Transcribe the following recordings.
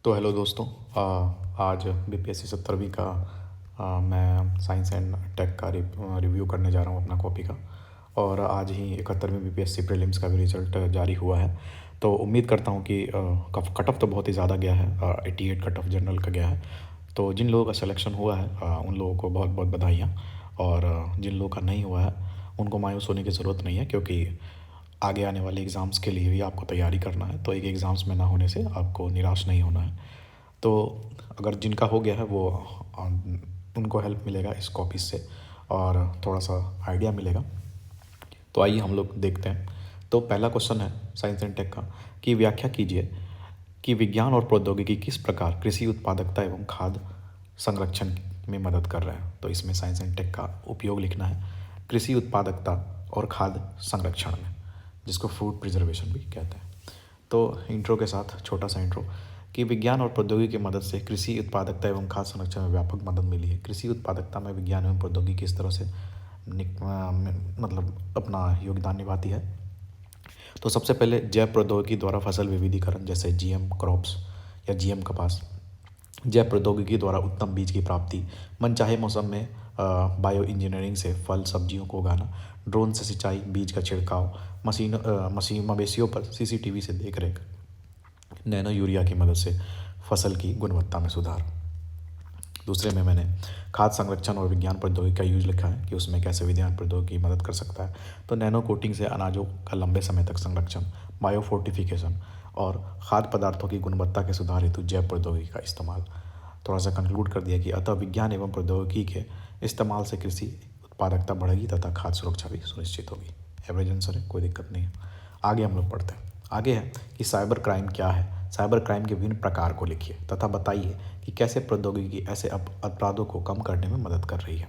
तो हेलो दोस्तों। आज बीपीएससी 70वीं का मैं साइंस एंड टेक का रिव्यू करने जा रहा हूँ अपना कॉपी का। और आज ही 71वीं बीपीएससी प्रीलिम्स का भी रिजल्ट जारी हुआ है। तो उम्मीद करता हूँ कि कट ऑफ तो बहुत ही ज़्यादा गया है, 88 कट ऑफ जनरल का गया है। तो जिन लोगों का सिलेक्शन हुआ है उन लोगों को बहुत बहुत बधाइयाँ। और जिन लोगों का नहीं हुआ है उनको मायूस होने की ज़रूरत नहीं है, क्योंकि आगे आने वाले एग्ज़ाम्स के लिए भी आपको तैयारी करना है। तो एक एग्ज़ाम्स में ना होने से आपको निराश नहीं होना है। तो अगर जिनका हो गया है वो अ, उनको हेल्प मिलेगा इस कॉपी से और थोड़ा सा आइडिया मिलेगा। तो आइए हम लोग देखते हैं। तो पहला क्वेश्चन है साइंस एंड टेक का कि व्याख्या कीजिए कि विज्ञान और प्रौद्योगिकी किस प्रकार कृषि उत्पादकता एवं खाद्य संरक्षण में मदद कर रहे हैं। तो इसमें साइंस एंड टेक का उपयोग लिखना है कृषि उत्पादकता और खाद्य संरक्षण में, जिसको फूड प्रिजर्वेशन भी कहते हैं। तो इंट्रो के साथ छोटा सा इंट्रो कि विज्ञान और प्रौद्योगिकी की मदद से कृषि उत्पादकता एवं खाद्य संरक्षण में व्यापक मदद मिली है। कृषि उत्पादकता में विज्ञान एवं प्रौद्योगिकी किस तरह से मतलब अपना योगदान निभाती है। तो सबसे पहले जैव प्रौद्योगिकी द्वारा फसल विविधीकरण, जैसे जीएम क्रॉप्स या जीएम कपास। जैव प्रौद्योगिकी द्वारा उत्तम बीज की प्राप्ति, मनचाहे मौसम में बायो इंजीनियरिंग से फल सब्जियों को उगाना, ड्रोन से सिंचाई, बीज का छिड़काव, मशीन मवेशियों पर सीसीटीवी से देखरेख, नैनो यूरिया की मदद से फसल की गुणवत्ता में सुधार। दूसरे में मैंने खाद्य संरक्षण और विज्ञान प्रौद्योगिकी का यूज लिखा है कि उसमें कैसे विज्ञान प्रौद्योगिकी मदद कर सकता है। तो नैनो कोटिंग से अनाजों का लंबे समय तक संरक्षण, बायो फोर्टिफिकेशन और खाद्य पदार्थों की गुणवत्ता के सुधार हेतु जैव प्रौद्योगिकी का इस्तेमाल। थोड़ा सा कंक्लूड कर दिया कि अतः विज्ञान एवं प्रौद्योगिकी के इस्तेमाल से कृषि उत्पादकता बढ़ेगी तथा खाद्य सुरक्षा भी सुनिश्चित होगी। एवरेज आंसर है, कोई दिक्कत नहीं है। आगे हम लोग पढ़ते हैं। आगे है कि साइबर क्राइम क्या है। साइबर क्राइम के विभिन्न प्रकार को लिखिए तथा बताइए कि कैसे प्रौद्योगिकी ऐसे अपराधों को कम करने में मदद कर रही है।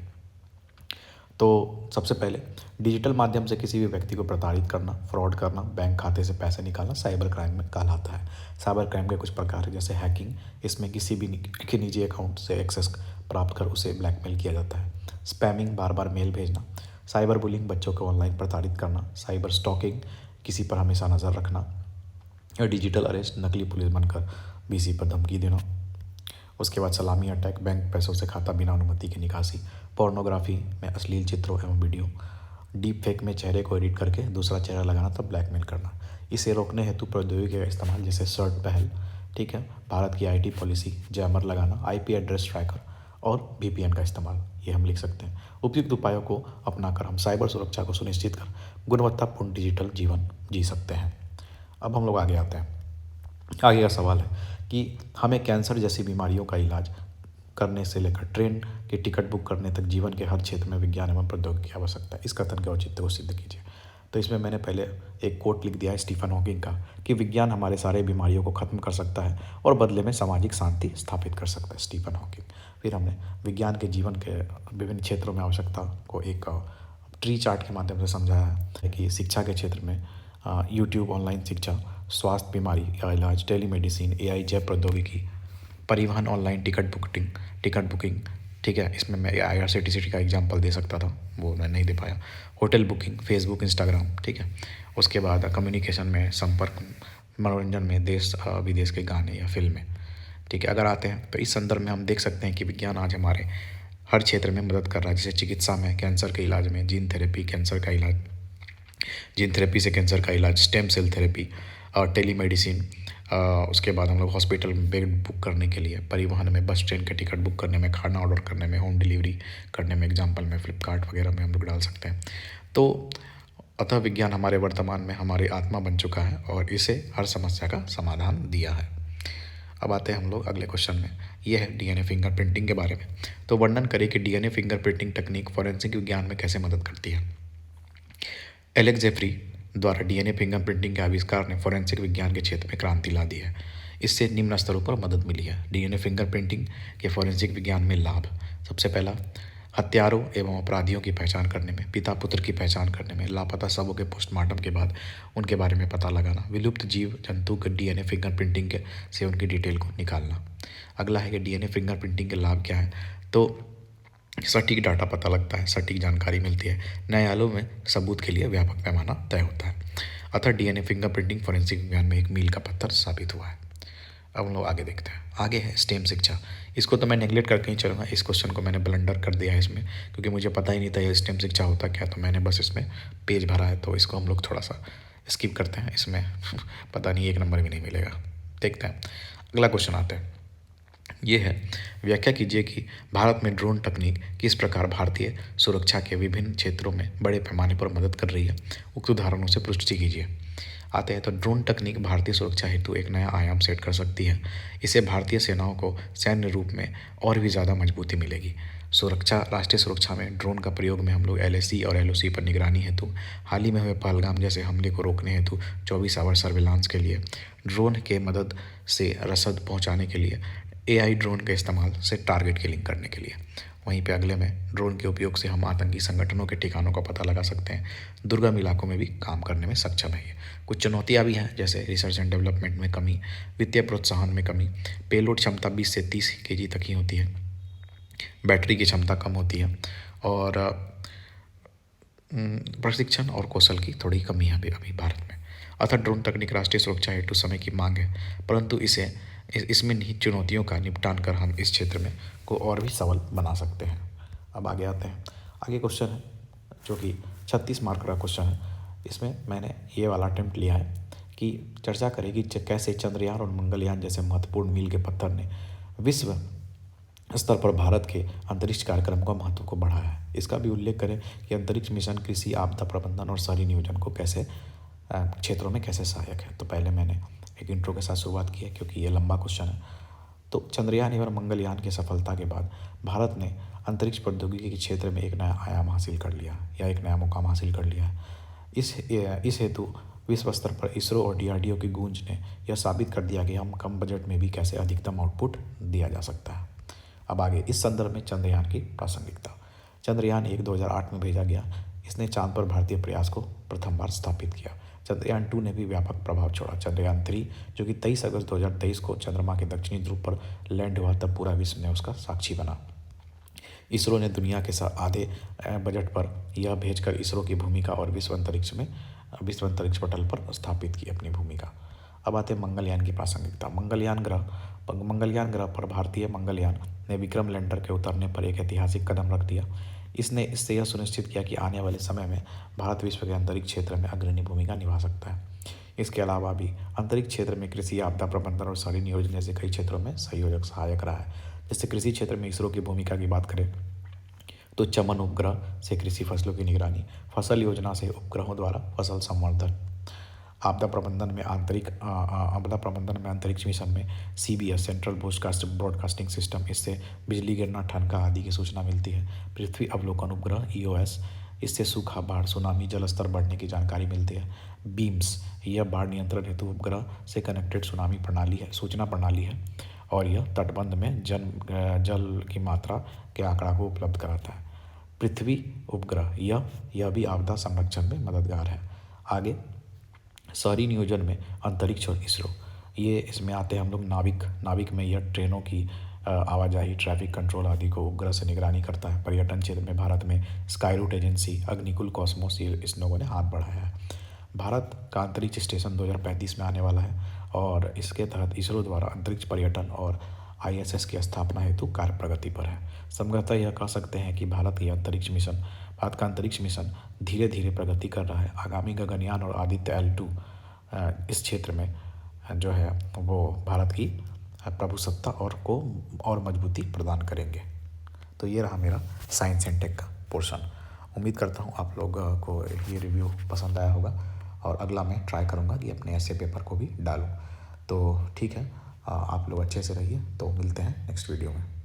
तो सबसे पहले डिजिटल माध्यम से किसी भी व्यक्ति को प्रताड़ित करना, फ्रॉड करना, बैंक खाते से पैसे निकालना साइबर क्राइम में कहलाता है। साइबर क्राइम के कुछ प्रकार है, जैसे हैकिंग, इसमें किसी भी के निजी अकाउंट से एक्सेस प्राप्त कर उसे ब्लैकमेल किया जाता है। स्पैमिंग, बार बार मेल भेजना। साइबर बुलिंग, बच्चों को ऑनलाइन प्रताड़ित करना। साइबर स्टॉकिंग, किसी पर हमेशा नज़र रखना। या डिजिटल अरेस्ट, नकली पुलिस बनकर बीसी पर धमकी देना। उसके बाद सलामी अटैक, बैंक पैसों से खाता बिना अनुमति की निकासी। पोर्नोग्राफी में अश्लील चित्रों एवं वीडियो। डीप फेक में चेहरे को एडिट करके दूसरा चेहरा लगाना तब ब्लैकमेल करना। इसे रोकने हेतु प्रौद्योगिकी का इस्तेमाल, जैसे सर्ट पहल, ठीक है, भारत की आईटी पॉलिसी, जैमर लगाना, आईपी एड्रेस ट्रैकर और वीपीएन का इस्तेमाल, ये हम लिख सकते हैं। उपयुक्त उपायों को अपनाकर हम साइबर सुरक्षा को सुनिश्चित कर गुणवत्तापूर्ण डिजिटल जीवन जी सकते हैं। अब हम लोग आगे आते हैं। आगे का सवाल है कि हमें कैंसर जैसी बीमारियों का इलाज करने से लेकर ट्रेन की टिकट बुक करने तक जीवन के हर क्षेत्र में विज्ञान एवं प्रौद्योगिकी की आवश्यकता है। इस कथन के औचित्य को सिद्ध कीजिए। तो इसमें मैंने पहले एक कोट लिख दिया है स्टीफन हॉकिंग का कि विज्ञान हमारे सारे बीमारियों को खत्म कर सकता है और बदले में सामाजिक शांति स्थापित कर सकता है, स्टीफन हॉकिंग। फिर हमने विज्ञान के जीवन के विभिन्न क्षेत्रों में आवश्यकता को एक ट्री चार्ट के माध्यम से समझाया है कि शिक्षा के क्षेत्र में यूट्यूब, ऑनलाइन शिक्षा, स्वास्थ्य, बीमारी या इलाज, टेलीमेडिसिन, एआई, जैव प्रौद्योगिकी, परिवहन, ऑनलाइन टिकट बुकिंग, ठीक है। इसमें मैं IRCTC का एग्जांपल दे सकता था, वो मैं नहीं दे पाया। होटल बुकिंग, फेसबुक, इंस्टाग्राम, ठीक है। उसके बाद कम्युनिकेशन में संपर्क, मनोरंजन में देश विदेश के गाने या फिल्में, ठीक है। अगर आते हैं तो इस संदर्भ में हम देख सकते हैं कि विज्ञान आज हमारे हर क्षेत्र में मदद कर रहा है, जैसे चिकित्सा में, कैंसर के इलाज में, जीन थेरेपी, कैंसर का इलाज, जीन थेरेपी से कैंसर का इलाज, स्टेम सेल थेरेपी और टेलीमेडिसिन। उसके बाद हम लोग हॉस्पिटल में बेड बुक करने के लिए, परिवहन में, बस ट्रेन के टिकट बुक करने में, खाना ऑर्डर करने में, होम डिलीवरी करने में, एग्जाम्पल में फ्लिपकार्ट वगैरह में हम लोग डाल सकते हैं। तो अतः विज्ञान हमारे वर्तमान में हमारी आत्मा बन चुका है और इसे हर समस्या का समाधान दिया है। अब आते हैं हम लोग अगले क्वेश्चन में। ये है डीएनए फिंगरप्रिंटिंग के बारे में। तो वर्णन करें कि डीएनए फिंगरप्रिंटिंग तकनीक फॉरेंसिक विज्ञान में कैसे मदद करती है। एलेक्स जेफरी द्वारा डीएनए फिंगरप्रिंटिंग के आविष्कार ने फॉरेंसिक विज्ञान के क्षेत्र में क्रांति ला दी है। इससे निम्न स्तरों पर मदद मिली है। डीएनए फिंगरप्रिंटिंग के फॉरेंसिक विज्ञान में लाभ। सबसे पहला, हत्यारों एवं अपराधियों की पहचान करने में, पिता पुत्र की पहचान करने में, लापता शवों के पोस्टमार्टम के बाद उनके बारे में पता लगाना, विलुप्त जीव जंतु के डीएनए फिंगरप्रिंटिंग से उनकी डिटेल को निकालना। अगला है कि डीएनए फिंगरप्रिंटिंग के लाभ क्या है। तो सटीक डाटा पता लगता है, सटीक जानकारी मिलती है, न्यायालयों में सबूत के लिए व्यापक पैमाना तय होता है। अतः डीएनए फिंगरप्रिंटिंग फॉरेंसिक विज्ञान में एक मील का पत्थर साबित हुआ है। अब हम लोग आगे देखते हैं। आगे है स्टेम शिक्षा। इसको तो मैं नेगलेक्ट करके ही चलूँगा, इस क्वेश्चन को मैंने ब्लंडर कर दिया है इसमें, क्योंकि मुझे पता ही नहीं था ये स्टेम शिक्षा होता क्या, तो मैंने बस इसमें पेज भरा है, तो इसको हम लोग थोड़ा सा स्किप करते हैं। इसमें पता नहीं 1 नंबर भी नहीं मिलेगा। देखते हैं अगला क्वेश्चन आते हैं। ये है, व्याख्या कीजिए कि भारत में ड्रोन तकनीक किस प्रकार भारतीय सुरक्षा के विभिन्न क्षेत्रों में बड़े पैमाने पर मदद कर रही है। उक्त उदाहरणों से पुष्टि कीजिए। आते हैं तो ड्रोन तकनीक भारतीय सुरक्षा हेतु एक नया आयाम सेट कर सकती है। इससे भारतीय सेनाओं को सैन्य रूप में और भी ज़्यादा मजबूती मिलेगी। सुरक्षा, राष्ट्रीय सुरक्षा में ड्रोन का प्रयोग में हम लोग LAC और LOC पर निगरानी हेतु, हाल ही में हुए पहलगाम जैसे हमले को रोकने हेतु 24 आवर सर्विलांस के लिए, ड्रोन के मदद से रसद पहुंचाने के लिए, AI ड्रोन के इस्तेमाल से टारगेट किलिंग करने के लिए। वहीं पे अगले में, ड्रोन के उपयोग से हम आतंकी संगठनों के ठिकानों का पता लगा सकते हैं। दुर्गम इलाकों में भी काम करने में सक्षम है ये। कुछ चुनौतियां भी हैं, जैसे रिसर्च एंड डेवलपमेंट में कमी, वित्तीय प्रोत्साहन में कमी, पेलोड क्षमता 20 से 30 kg तक ही होती है, बैटरी की क्षमता कम होती है, और प्रशिक्षण और कौशल की थोड़ी कमी है अभी भारत में। अतः ड्रोन तकनीक राष्ट्रीय सुरक्षा हेतु समय की मांग है, परंतु इसमें निहित चुनौतियों का निपटान कर हम इस क्षेत्र में को और भी सबल बना सकते हैं। अब आगे आते हैं। आगे क्वेश्चन है जो कि 36 मार्क का क्वेश्चन है। इसमें मैंने ये वाला अटेम्प्ट लिया है कि चर्चा करें कि कैसे चंद्रयान और मंगलयान जैसे महत्वपूर्ण मील के पत्थर ने विश्व स्तर पर भारत के अंतरिक्ष कार्यक्रम का महत्व को बढ़ाया है। इसका भी उल्लेख करें कि अंतरिक्ष मिशन कृषि, आपदा प्रबंधन और शहरी नियोजन को कैसे क्षेत्रों में कैसे सहायक है। तो पहले मैंने एक इंट्रो के साथ शुरुआत की है, क्योंकि ये लंबा क्वेश्चन है। तो चंद्रयान एवं मंगलयान की सफलता के बाद भारत ने अंतरिक्ष प्रौद्योगिकी के क्षेत्र में एक नया आयाम हासिल कर लिया, या एक नया मुकाम हासिल कर लिया है। इस हेतु विश्व स्तर पर इसरो और DRDO की गूंज ने यह साबित कर दिया कि हम कम बजट में भी कैसे अधिकतम आउटपुट दिया जा सकता है। अब आगे इस संदर्भ में चंद्रयान की प्रासंगिकता। चंद्रयान 1 2008 में भेजा गया। इसने चांद पर भारतीय प्रयास को प्रथम बार स्थापित किया। चंद्रयान 2 ने भी व्यापक प्रभाव छोड़ा। चंद्रयान 3, जो कि 23 अगस्त 2023 को चंद्रमा के दक्षिणी ध्रुव पर लैंड हुआ, तब पूरा विश्व ने उसका साक्षी बना। इसरो ने दुनिया के आधे बजट पर यह भेजकर इसरो की भूमिका और विश्व अंतरिक्ष पटल पर स्थापित की अपनी भूमिका। अब आते हैं मंगलयान की प्रासंगिकता। मंगलयान ग्रह पर भारतीय मंगलयान ने विक्रम लैंडर के उतरने पर एक ऐतिहासिक कदम रख दिया। इससे यह सुनिश्चित किया कि आने वाले समय में भारत विश्व के अंतरिक्ष क्षेत्र में अग्रणी भूमिका निभा सकता है। इसके अलावा भी अंतरिक्ष क्षेत्र में कृषि, आपदा प्रबंधन और शहरी नियोजन जैसे कई क्षेत्रों में सहायक रहा है। जैसे कृषि क्षेत्र में इसरो की भूमिका की बात करें तो चमन उपग्रह से कृषि फसलों की निगरानी, फसल योजना से उपग्रहों द्वारा फसल संवर्धन, आपदा प्रबंधन में अंतरिक्ष मिशन में CBS सेंट्रल ब्रॉडकास्टिंग सिस्टम, इससे बिजली गिरना, ठनका आदि की सूचना मिलती है। पृथ्वी अवलोकन उपग्रह EOS, इससे सूखा, बाढ़, सुनामी, जल स्तर बढ़ने की जानकारी मिलती है। बीम्स, यह बाढ़ नियंत्रण हेतु उपग्रह से कनेक्टेड सूचना प्रणाली है, और यह तटबंध में जल की मात्रा के आंकड़ा को उपलब्ध कराता है। पृथ्वी उपग्रह, यह भी आपदा संरक्षण में मददगार है। आगे शहरी नियोजन में अंतरिक्ष और इसरो, ये इसमें आते हैं हम लोग नाविक में यह ट्रेनों की आवाजाही, ट्रैफिक कंट्रोल आदि को उपग्रह से निगरानी करता है। पर्यटन क्षेत्र में भारत में Skyroot agency, Agnikul, Cosmos, इन लोगों ने हाथ बढ़ाया है। भारत का अंतरिक्ष स्टेशन 2035 में आने वाला है, और इसके तहत इसरो द्वारा अंतरिक्ष पर्यटन और ISS की स्थापना हेतु कार्य प्रगति पर है। समग्रतः यह कह सकते हैं कि भारत का अंतरिक्ष मिशन धीरे धीरे प्रगति कर रहा है। आगामी गगनयान और आदित्य L2 इस क्षेत्र में जो है वो भारत की प्रभुसत्ता और मजबूती प्रदान करेंगे। तो ये रहा मेरा साइंस एंड टेक का पोर्शन। उम्मीद करता हूँ आप लोगों को ये रिव्यू पसंद आया होगा, और अगला मैं ट्राई करूँगा कि अपने ऐसे पेपर को भी डालूँ। तो ठीक है, आप लोग अच्छे से रहिए, तो मिलते हैं नेक्स्ट वीडियो में।